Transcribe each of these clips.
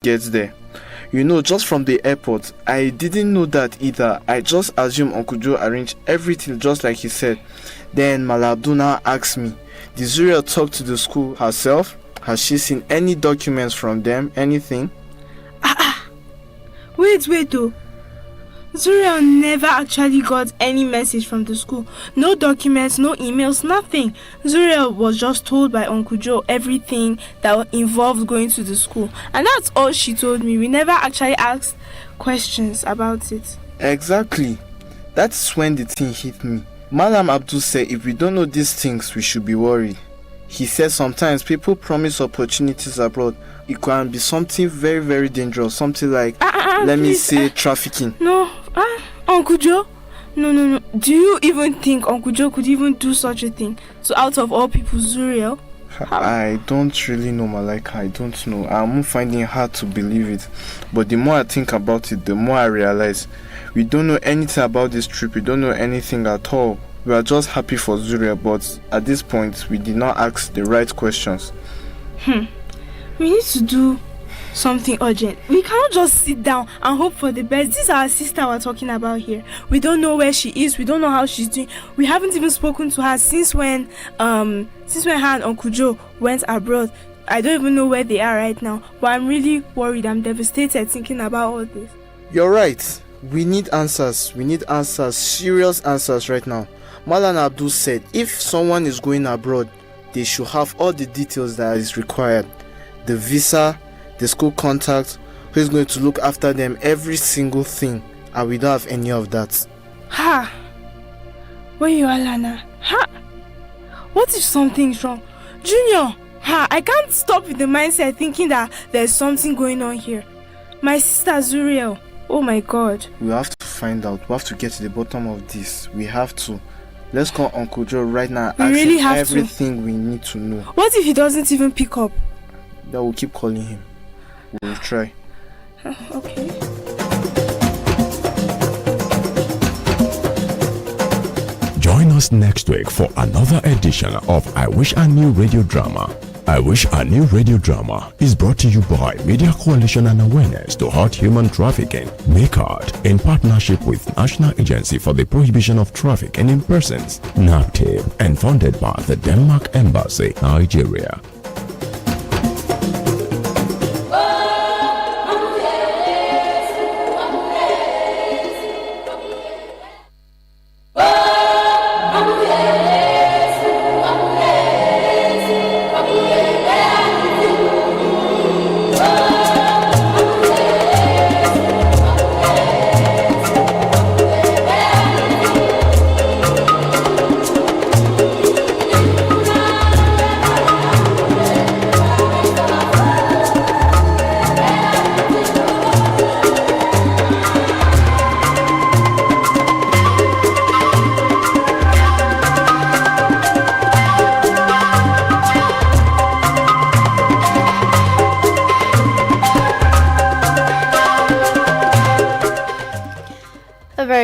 gets there. You know, just from the airport, I didn't know that either. I just assumed Uncle Joe arranged everything just like he said. Then Malabduna asked me, did Zuriel talk to the school herself? Has she seen any documents from them? Anything? Wait though. Zuriel never actually got any message from the school. No documents, no emails, nothing. Zuriel was just told by Uncle Joe everything that involved going to the school. And that's all she told me. We never actually asked questions about it. Exactly. That's when the thing hit me. Malam Abdul said if we don't know these things, we should be worried. He said sometimes people promise opportunities abroad. It can be something very, very dangerous. Something like, let me say, trafficking. No, Uncle Joe? No. Do you even think Uncle Joe could even do such a thing? So out of all people, Zuriel? I don't really know, Malika. I don't know. I'm finding it hard to believe it. But the more I think about it, the more I realize we don't know anything about this trip. We don't know anything at all. We are just happy for Zuriel, but at this point, we did not ask the right questions. We need to do something urgent. We cannot just sit down and hope for the best. This is our sister we're talking about here. We don't know where she is. We don't know how she's doing. We haven't even spoken to her since when her and Uncle Joe went abroad. I don't even know where they are right now. But I'm really worried. I'm devastated thinking about all this. You're right. We need answers. We need answers. Serious answers right now. Malan Abdul said if someone is going abroad, they should have all the details that is required. The visa, the school contact, who is going to look after them, every single thing. And we don't have any of that. Where you are, Lana? What if something's wrong? Junior! I can't stop with the mindset thinking that there's something going on here. My sister Zuriel. Oh my God. We have to find out. We have to get to the bottom of this. We have to. Let's call Uncle Joe right now and really ask him have everything we need to know. What if he doesn't even pick up? That we'll keep calling him. We'll try. Okay. Join us next week for another edition of I Wish I Knew Radio Drama. I Wish I Knew Radio Drama is brought to you by Media Coalition and Awareness to Halt Human Trafficking, NACAD, in partnership with National Agency for the Prohibition of Trafficking in Persons, NAPTIP, and funded by the Denmark Embassy, Nigeria.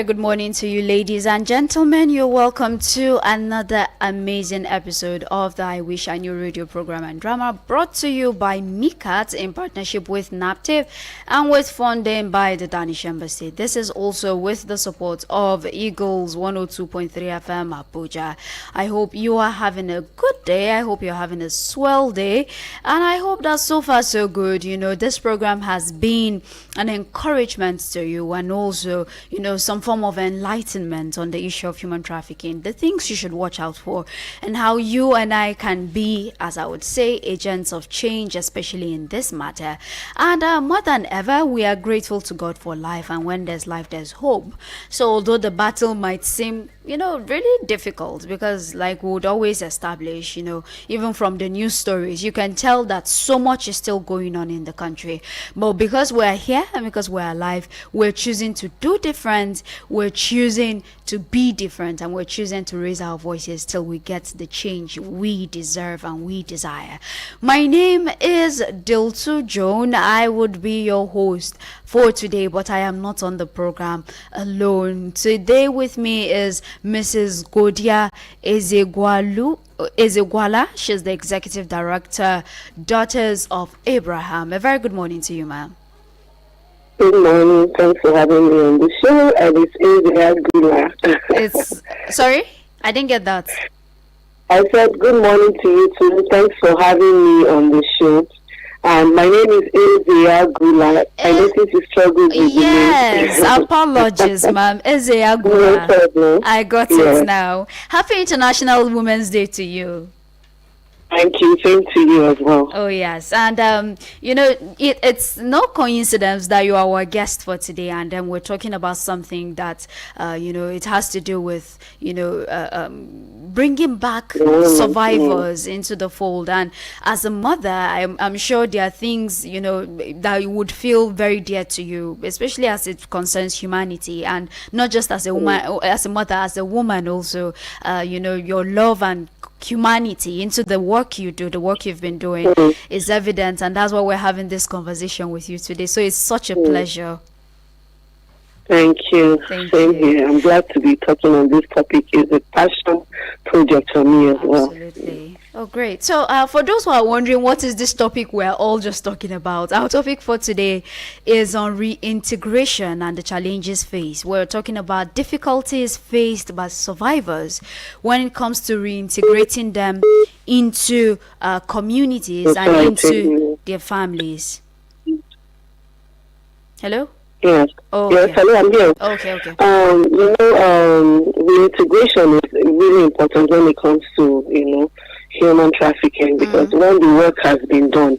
Good morning to you, ladies and gentlemen. You're welcome to another amazing episode of the I Wish I Knew Radio program and drama, brought to you by MICAT in partnership with NAPTIP and with funding by the Danish Embassy. This is also with the support of Eagles 102.3 FM Abuja. I hope you are having a good day. I hope you're having a swell day, and I hope that so far so good. You know, this program has been an encouragement to you, and also, you know, some form of enlightenment on the issue of human trafficking, the things you should watch out for, and how you and I can be, as I would say, agents of change, especially in this matter. And more than ever, we are grateful to God for life, and when there's life, there's hope. So although the battle might seem, you know, really difficult, because like we would always establish, you know, even from the news stories, you can tell that so much is still going on in the country. But because we're here and because we're alive, we're choosing to do different, we're choosing to be different, and we're choosing to raise our voices till we get the change we deserve and we desire. My name is Diltu Joan. I would be your host for today, but I am not on the program alone. Today with me is Mrs. Godia Ezegwala. She's the Executive Director, Daughters of Abraham. A very good morning to you, ma'am. Good morning. Thanks for having me on the show. And it's Gula. It's sorry, I didn't get that. I said good morning to you too. Thanks for having me on the show. And my name is Ezea Gula. I noticed you struggled with the name. Yes, apologies, ma'am. Ezea No Gula. problem. I got Yes. it now. Happy International Women's Day to you. Thank you. Same to you as well. Oh yes, and it's no coincidence that you are our guest for today, and then we're talking about something that it has to do with bringing back survivors into the fold. And as a mother, I'm sure there are things that you would feel very dear to you, especially as it concerns humanity, and not just as a woman, as a mother, as a woman also. Your love and humanity into the work you do, the work you've been doing is evident, and that's why we're having this conversation with you today. So it's such a pleasure. Thank you. Thank Same you. here. I'm glad to be talking on this topic. It's a passion project for me as well. Absolutely. Oh, great. So, for those who are wondering what is this topic we're all just talking about, our topic for today is on reintegration and the challenges faced. We're talking about difficulties faced by survivors when it comes to reintegrating them into communities and into their families. Hello? Yes. Oh, Yes, okay. hello, I'm here. Okay. Reintegration is really important when it comes to, human trafficking, because when the work has been done,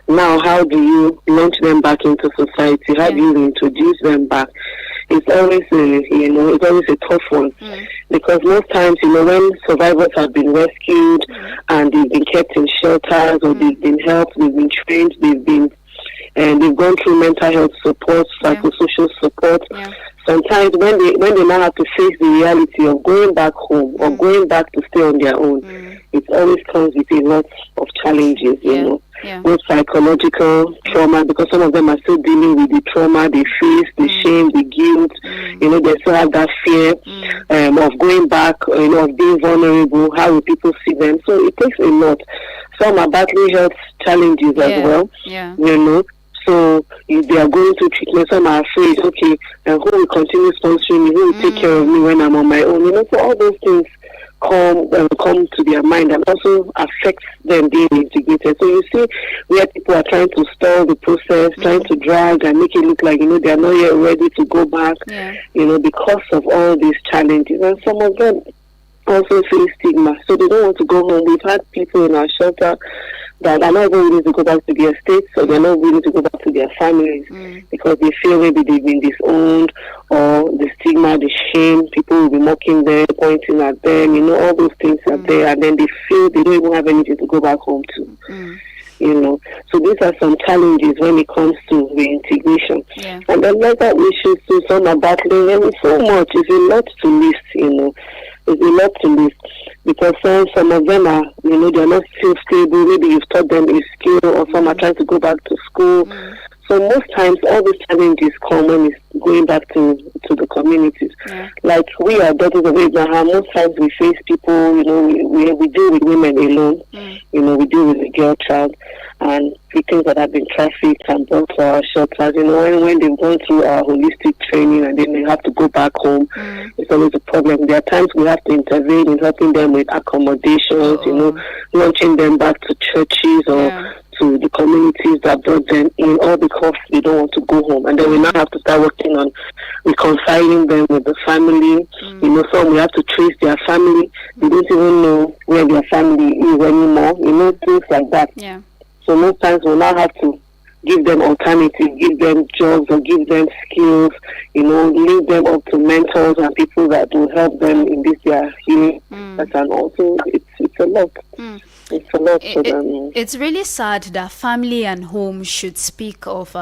now how do you launch them back into society? How do you introduce them back? It's always a tough one, because most times, when survivors have been rescued and they've been kept in shelters, or they've been helped, they've been trained, they've gone through mental health support, psychosocial support. Sometimes when they now have to face the reality of going back home or going back to stay on their own, it always comes with a lot of challenges, both psychological trauma, because some of them are still dealing with the trauma they face, the shame, the guilt. They still have that fear of going back, of being vulnerable. How will people see them? So it takes a lot. Some are battling health challenges as well. So if they are going through treatment, some are afraid, okay, and who will continue sponsoring me? Who will take care of me when I'm on my own? So all those things come to their mind and also affect them being integrated. So you see where people are trying to stall the process, trying to drag and make it look like, they are not yet ready to go back, because of all these challenges. And some of them also face stigma, so they don't want to go home. We've had people in our shelter that are not even willing to go back to their states, so they're not willing to go back to their families because they feel maybe they've been disowned, or the stigma, the shame, people will be mocking them, pointing at them, all those things are there, and then they feel they don't even have anything to go back home to. So these are some challenges when it comes to reintegration. And then mental issues too, some are battling, and so much. It's a lot to list, It's a lot to list, because some of them are, they're not still stable. Maybe you've taught them a skill, or some are trying to go back to school. So most times, all these challenges come when it's going back to the communities. Like we are Daughters of Abraham. Most times we face people, we deal with women alone. We deal with a girl child and victims that have been trafficked and brought to our shelters. When they've gone through our holistic training and then they have to go back home, it's always a problem. There are times we have to intervene in helping them with accommodations, launching them back to churches or to the communities that brought them in, all because they don't want to go home. And then we now have to start working on reconciling them with the family. Some we have to trace their family. They don't even know where their family is anymore. Things like that. So most times we now have to give them alternatives, give them jobs or give them skills, link them up to mentors and people that will help them in this their healing. And also it's a lot. It's a lot for them. It's really sad that family and home should speak of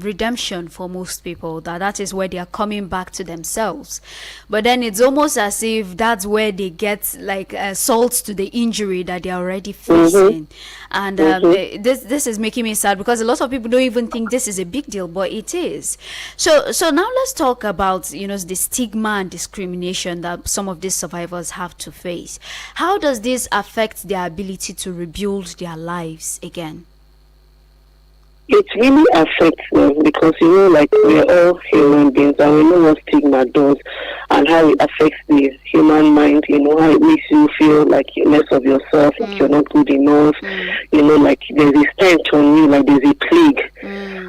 redemption for most people, that is where they are coming back to themselves. But then it's almost as if that's where they get like salt to the injury that they're already facing. And this is making me sad because a lot of people don't even think this is a big deal, but it is. So now let's talk about the stigma and discrimination that some of these survivors have to face. How does this affect their ability to rebuild their lives again? It really affects them because, like we're all human beings and we know what stigma does and how it affects the human mind, how it makes you feel like you're less of yourself, like you're not good enough, like there's a stench on you, like there's a plague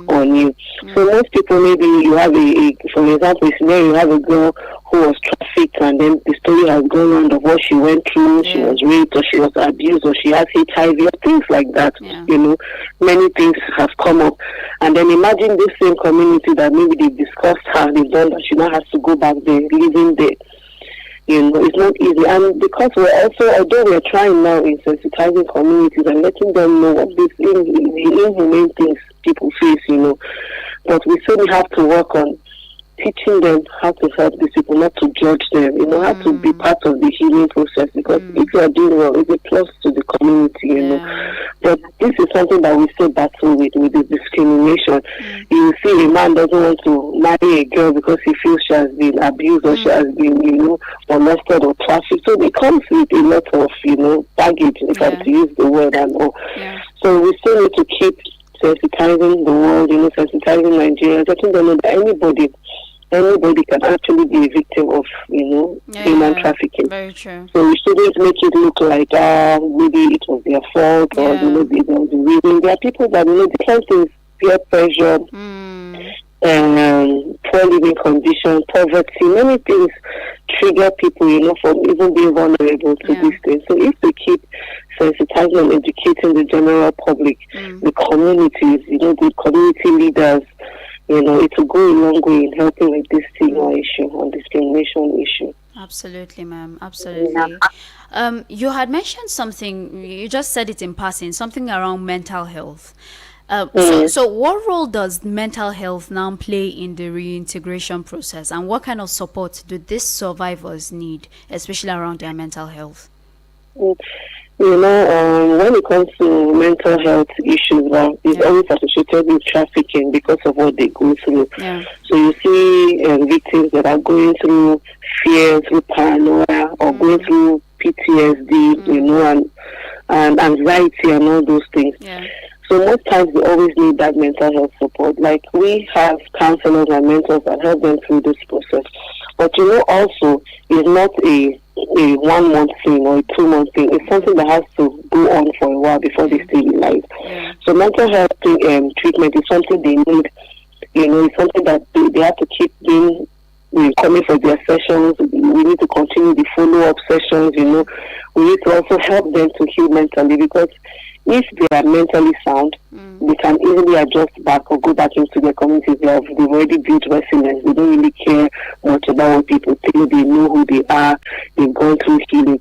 on you. So most people, maybe you have for example, you have a girl who was trafficked and then the story has gone on of what she went through, she was raped or she was abused or she has HIV or things like that, many things have come up. And then imagine this same community that maybe they've discussed her, they've done that, she now has to go back there, living there. It's not easy. And because although we're trying now in sensitizing communities and letting them know what these inhumane things people face, but we still have to work on teaching them how to help these people, not to judge them, how to be part of the healing process, because if you are doing well, it's a plus to the community, But this is something that we still battle with the discrimination. You see a man doesn't want to marry a girl because he feels she has been abused or she has been, molested or trafficked. So it comes with a lot of, baggage, if I'm to use the word and all. So we still need to keep sensitizing the world, sensitizing Nigerians, letting them know that anybody can actually be a victim of, human trafficking. Very true. So we shouldn't make it look like maybe it was their fault or maybe it was the reason. There are people that different things, peer pressure, poor living conditions, poverty, many things trigger people, from even being vulnerable to these things. So if we keep sensitizing and educating the general public, the communities, the community leaders, it will go a long way in helping with this stigma issue and discrimination issue. Absolutely, ma'am. Absolutely. You had mentioned something, you just said it in passing, something around mental health. So what role does mental health now play in the reintegration process, and what kind of support do these survivors need, especially around their mental health? When it comes to mental health issues, it's always associated with trafficking because of what they go through. So you see victims that are going through fear, through paranoia, or going through PTSD, and anxiety and all those things. So most times they always need that mental health support. Like we have counselors and mentors that help them through this process. But also it's not a 1 month thing or a 2 month thing. It's something that has to go on for a while before they stabilize. So mental health treatment is something they need. It's something that they have to keep doing. Coming for their sessions. We need to continue the follow-up sessions. We need to also help them to heal mentally, because if they are mentally sound, they can easily adjust back or go back into their communities. They've already built resilience. They don't really care much about what people think. They know who they are. They've gone through healing.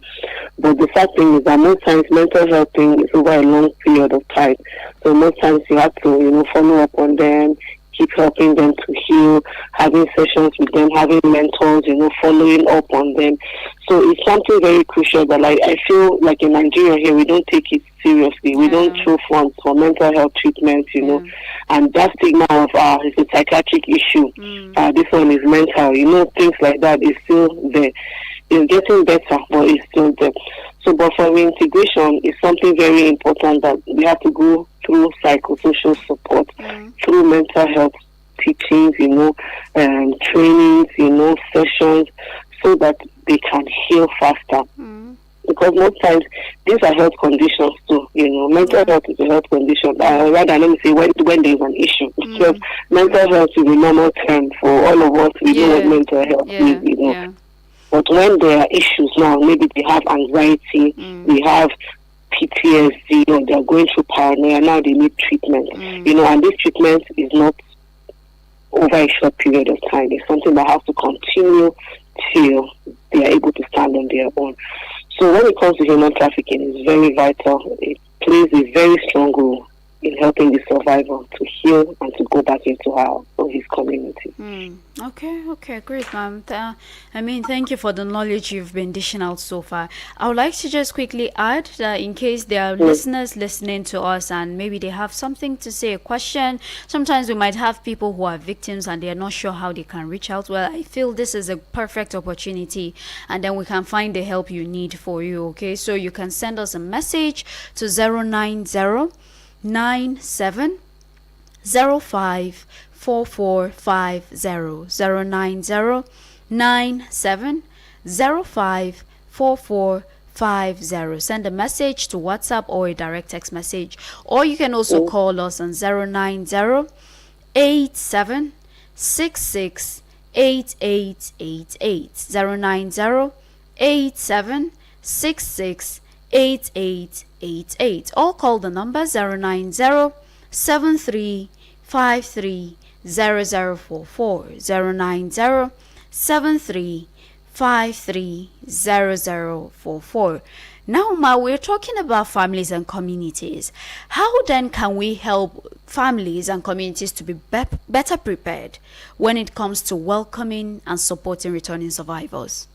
But the sad thing is that most times mental health thing is over a long period of time. So most times you have to, follow up on them, keep helping them to heal, having sessions with them, having mentors, following up on them. So it's something very crucial that I feel like in Nigeria here, we don't take it seriously. We don't throw funds for mental health treatment, and that stigma of it's a psychiatric issue. This one is mental, things like that is still there. It's getting better, but it's still there. So, but for reintegration, it's something very important that we have to go through psychosocial support, through mental health teachings, trainings, sessions, so that they can heal faster. Because most times these are health conditions too. Mental health is a health condition. Rather, let me say when there's an issue. Because mental health is a normal term for all of us. We know what mental health is. But when there are issues now, maybe they have anxiety, they have PTSD, or they're going through paranoia, now they need treatment. And this treatment is not over a short period of time. It's something that has to continue till they are able to stand on their own. So when it comes to human trafficking, it's very vital. It plays a very strong role in helping the survivor to heal and to go back into his community. Okay, great, ma'am. Thank you for the knowledge you've been dishing out so far. I would like to just quickly add that in case there are listeners listening to us and maybe they have something to say, a question, sometimes we might have people who are victims and they're not sure how they can reach out. Well, I feel this is a perfect opportunity, and then we can find the help you need for you, okay? So you can send us a message to 090 97 05 4450 090 97 05 4450. Send a message to WhatsApp or a direct text message, or you can also call us on 090 87 66 8888 090 87 66 8888, or call the number 090 73 53 0044 090 73 53 0044. Now, Ma, we're talking about families and communities. How then can we help families and communities to be better prepared when it comes to welcoming and supporting returning survivors?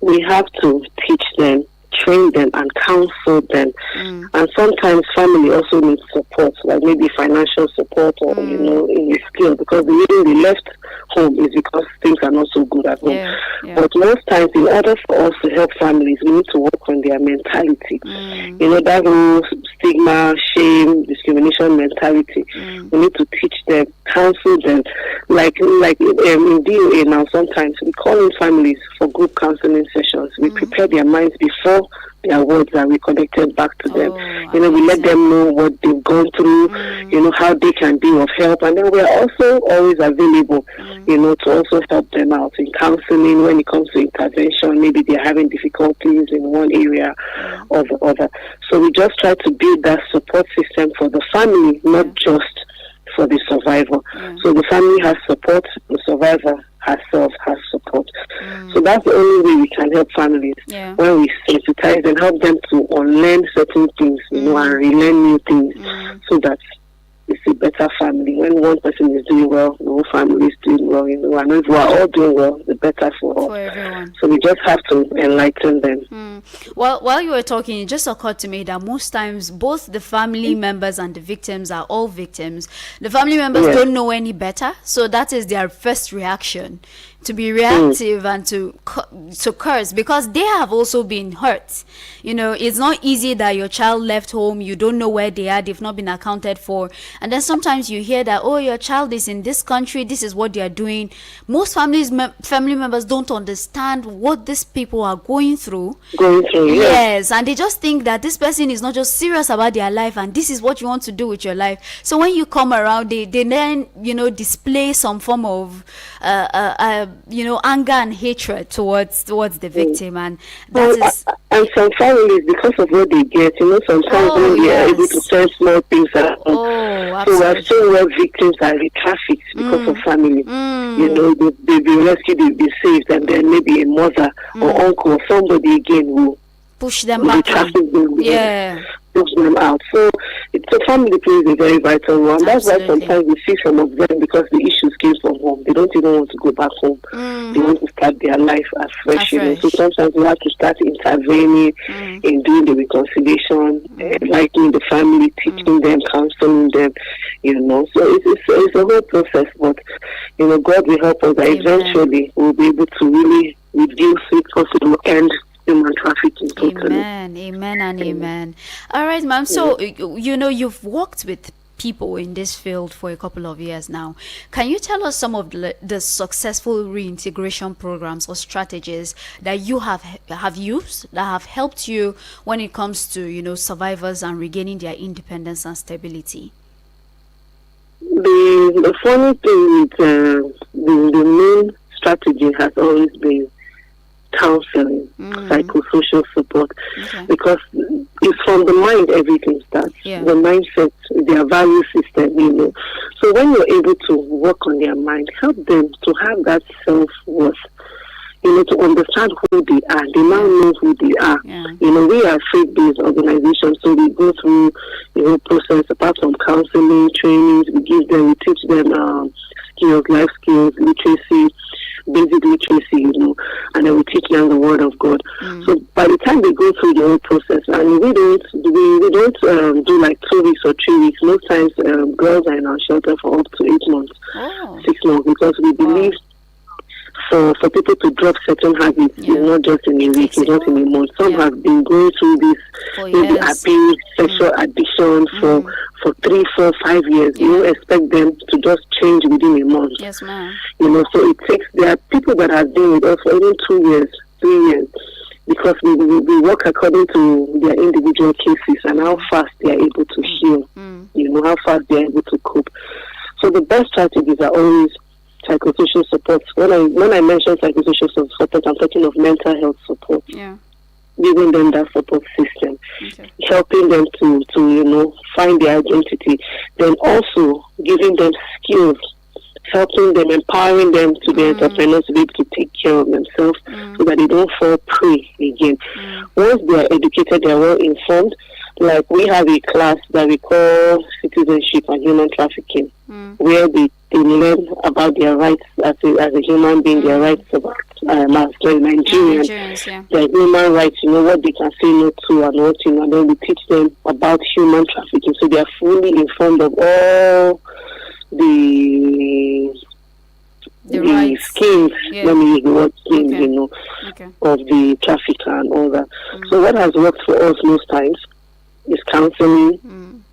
We have to teach them, train them, and counsel them. And sometimes family also needs support, like maybe financial support or in a skill, because the reason they left home is because things are not so good at home. But most times, in order for us to help families, we need to work on their mentality. That whole stigma, shame, discrimination mentality. We need to teach them, counsel them. Like in DOA now, sometimes we call in families for group counseling sessions. We prepare their minds before their words are reconnected back to them. We let them know what they've gone through, how they can be of help. And then we're also always available, to also help them out in counseling when it comes to intervention. Maybe they're having difficulties in one area or the other. So we just try to build that support system for the family, not just for the survivor. So the family has support, the survivor herself has support. So that's the only way we can help families, when we sensitize and help them to unlearn certain things, and relearn new things, so that it's a better family. When one person is doing well, the whole family is doing well, and if we are all doing well, the better for all. For everyone. So we just have to enlighten them. Well, while you were talking, it just occurred to me that most times both the family members and the victims are all victims. The family members don't know any better, so that is their first reaction, to be reactive and to curse, because they have also been hurt. It's not easy that your child left home, you don't know where they are, they've not been accounted for, and then sometimes you hear that, oh, your child is in this country, this is what they are doing. Most family members don't understand what these people are going through. Yes, and they just think that this person is not just serious about their life, and this is what you want to do with your life. So when you come around, they then display some form of anger and hatred towards the victim, and that is. And some families, because of what they get, sometimes when they are able to send small things around. So we're seeing where victims are trafficked because of family. They've been rescued, they've been saved, and then maybe a mother or uncle or somebody again will push them back. Push them out. So family plays a very vital role. And that's why sometimes we see some of them, because the issues came from home, they don't even want to go back home. They want to start their life as fresh. So sometimes we have to start intervening in doing the reconciliation, enlightening the family, teaching them, counseling them. So it's a whole process, but God will help us that eventually we'll be able to really reduce it, possible end human trafficking totally. Amen and amen. All right, ma'am. So you've worked with people in this field for a couple of years now. Can you tell us some of the successful reintegration programs or strategies that you have used that have helped you when it comes to survivors and regaining their independence and stability? The funny thing is the main strategy has always been counseling, psychosocial support, because it's from the mind everything starts. The mindset, their value system, So when you're able to work on their mind, help them to have that self-worth, to understand who they are. They now know who they are. Yeah. We are a faith-based organization, so we go through the whole process. Apart from counseling, trainings, we teach them skills, life skills, literacy, basic literacy, and then we teach them the Word of God. So by the time they go through the whole process, and we don't do like 2 weeks or 3 weeks. Most times, girls are in our shelter for up to 8 months, 6 months, because we believe for people to drop certain habits, it's not just in a week, it's not in a month. Some have been going through this maybe abuse, sexual addiction for 3, 4, 5 years. You don't expect them to just change within a month. Yes, ma'am. So there are people that have been with us for even 2 years, 3 years, because we work according to their individual cases and how fast they are able to heal, how fast they are able to cope. So the best strategies are always psychosocial support. When I mention psychosocial support, I'm talking of mental health support. Yeah. Giving them that support system, helping them to find their identity, then also giving them skills, helping them, empowering them to be entrepreneurs, to be able to take care of themselves so that they don't fall prey again. Once they are educated, they are well informed. Like we have a class that we call Citizenship and Human Trafficking, where they learn about their rights as a human being, their rights as Nigerians, their human rights, what they can say no to and what, and then we teach them about human trafficking. So they are fully informed of all the schemes, let me use the word schemes, of the trafficker and all that. So what has worked for us most times is counseling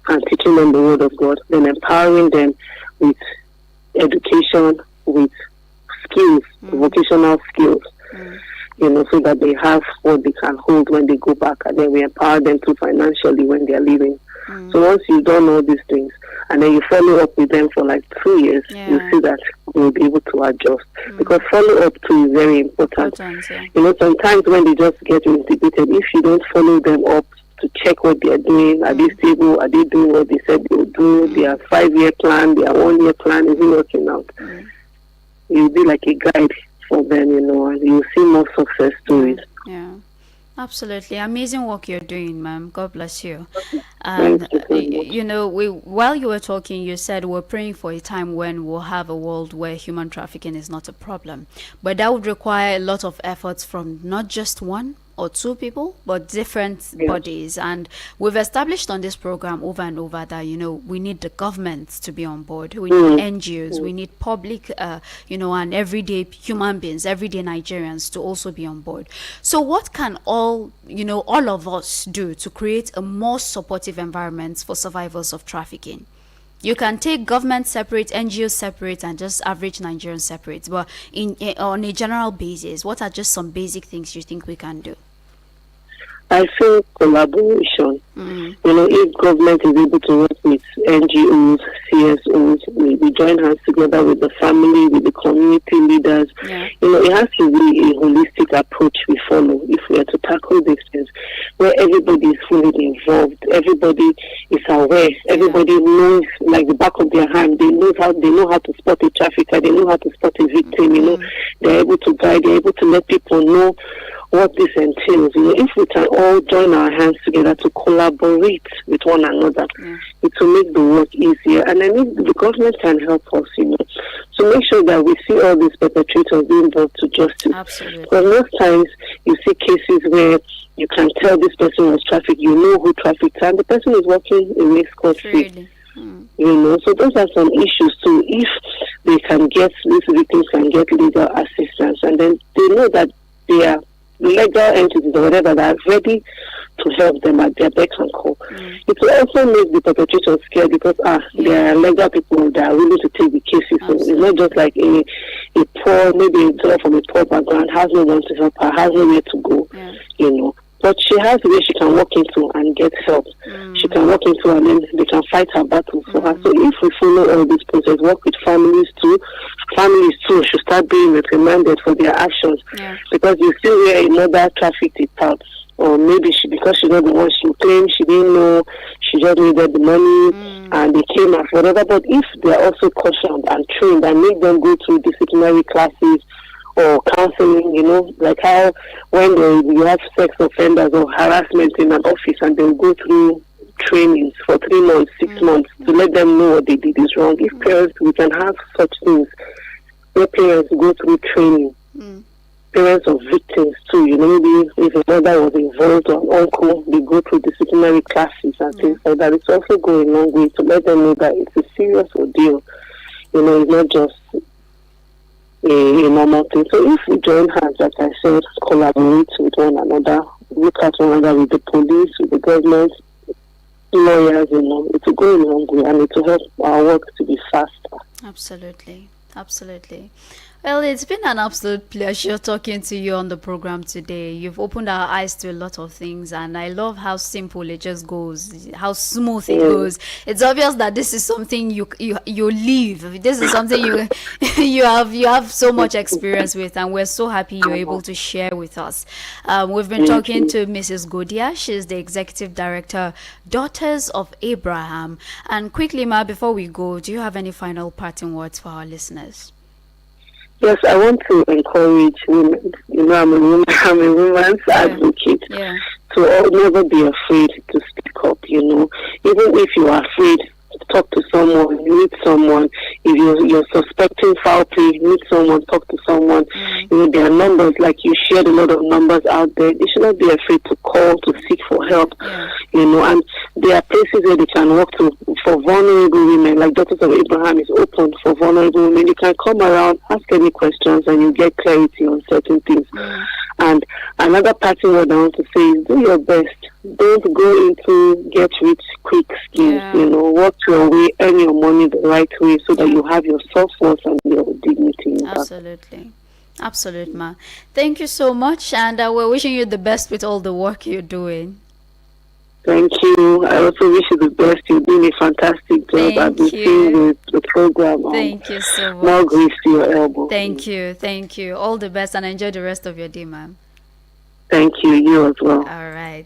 and teaching them the Word of God, then empowering them with education, with skills, vocational skills, so that they have what they can hold when they go back, and then we empower them to financially when they are leaving. So once you've done all these things, and then you follow up with them for like 2 years, you see that they'll be able to adjust. Because follow up too is very important. Sometimes when they just get instigated, if you don't follow them up to check what they are doing, are they stable, are they doing what they said they will do, their 5-year plan, their 1-year plan, is it working out? You'll be like a guide for them, and you'll see more success to it. Yeah. Absolutely. Amazing work you're doing, ma'am. God bless you. And, while you were talking, you said we're praying for a time when we'll have a world where human trafficking is not a problem. But that would require a lot of efforts from not just one or two people, but different bodies. And we've established on this program over and over that, we need the government to be on board. We need NGOs, we need public, and everyday human beings, everyday Nigerians to also be on board. So what can all of us do to create a more supportive environment for survivors of trafficking? You can take government separate, NGOs separate, and just average Nigerians separate. But on a general basis, what are just some basic things you think we can do? I feel collaboration. If government is able to work with NGOs, CSOs, we join hands together with the family, with the community leaders. It has to be a holistic approach we follow if we are to tackle these things, where everybody is fully involved, everybody is aware, everybody knows like the back of their hand. They know how to spot a trafficker, they know how to spot a victim. They're able to guide, they're able to let people know what this entails. If we can all join our hands together to collaborate with one another, it will make the work easier. And then if the government can help us, to make sure that we see all these perpetrators being brought to justice. Absolutely. Because most times you see cases where you can tell this person was trafficked, you know who trafficked, and the person is working in this country. So those are some issues too. If they can get, these victims can get legal assistance, and then they know that they are legal entities or whatever that are ready to help them at their beck and call. It will also make the perpetrators scared because there are legal people that are willing to take the cases. So it's not just like a poor, maybe a girl from a poor background has no one to help her, has nowhere to go, But she has a way she can walk into and get help. She can walk into and then they can fight her battle for her. So if we follow all this process, work with families too should start being reprimanded for their actions. Because you see where a mother trafficked a child, or maybe because she's not the one, she claimed she didn't know, she just needed the money and they came out whatever. But if they are also cautioned and trained and make them go through disciplinary classes or counseling, like how when you have sex offenders or harassment in an office and they'll go through trainings for 3 months, 6 months to let them know what they did is wrong. If parents, we can have such things where parents go through training. Parents of victims too, maybe if a mother was involved or an uncle, they go through disciplinary classes and things like that. It's also going a long way to let them know that it's a serious ordeal. It's not just a normal thing. So if we join hands, like I said, collaborate with one another, look at one another with the police, with the government, lawyers, it will go a long way and it will help our work to be faster. Absolutely. Well, it's been an absolute pleasure talking to you on the program today. You've opened our eyes to a lot of things, and I love how simple it just goes, how smooth it goes. It's obvious that this is something you live. This is something you have so much experience with, and we're so happy you're able to share with us. We've been talking to Mrs. Godia. She's the executive director, Daughters of Abraham. And quickly, Ma, before we go, do you have any final parting words for our listeners? Yes, I want to encourage women. I'm a woman's advocate. Yeah. To never be afraid to speak up. Even if you are afraid to talk to someone, meet someone. If you're suspecting foul play, meet someone, talk to someone. There are numbers, like you shared a lot of numbers out there. They should not be afraid to call, to seek for help. And there are places where they can walk to for vulnerable women, like Daughters of Abraham is open for vulnerable women. You can come around, ask any questions, and you get clarity on certain things. And another parting word I want to say is do your best. Don't go into get rich quick schemes. Work your way, earn your money the right way so that you have your self-worth and your dignity. Absolutely, ma. Thank you so much, and we're wishing you the best with all the work you're doing. Thank you. I also wish you the best. You're doing a fantastic job. I've been seeing the program. Thank you so much. More grace to your elbow. Thank you. All the best, and enjoy the rest of your day, ma'am. Thank you. You as well. All right.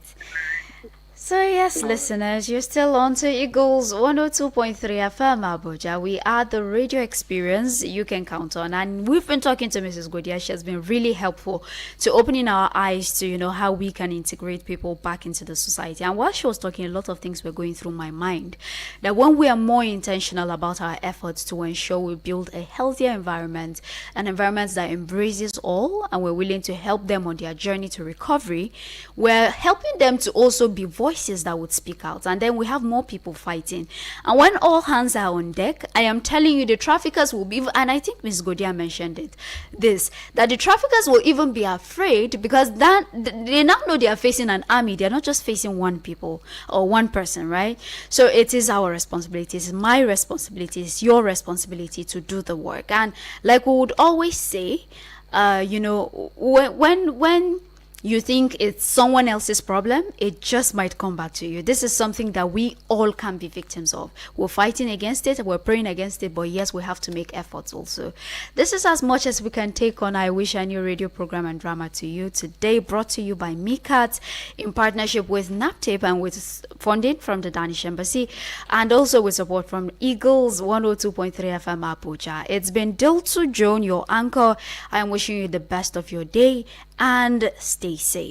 So yes, listeners, you're still on to Eagles 102.3 FM Abuja. We are the radio experience you can count on, and we've been talking to Mrs. Godia. She has been really helpful to opening our eyes to how we can integrate people back into the society. And while she was talking, a lot of things were going through my mind. That when we are more intentional about our efforts to ensure we build a healthier environment, an environment that embraces all, and we're willing to help them on their journey to recovery, we're helping them to also be voices that would speak out, and then we have more people fighting. And when all hands are on deck, I am telling you, the traffickers will be, and I think Ms. Godia mentioned that the traffickers will even be afraid, because that they now know they are facing an army. They're not just facing one people or one person, right? So it is our responsibility, it's my responsibility, it's your responsibility to do the work. And like we would always say, when you think it's someone else's problem, it just might come back to you. This is something that we all can be victims of. We're fighting against it, we're praying against it, but yes, we have to make efforts also. This is as much as we can take on I Wish I Knew radio program and drama to you today, brought to you by MICAT in partnership with NAPTAPE and with funding from the Danish Embassy, and also with support from Eagles 102.3 FM Abuja. It's been Diltu Joan, your anchor. I am wishing you the best of your day and stay safe.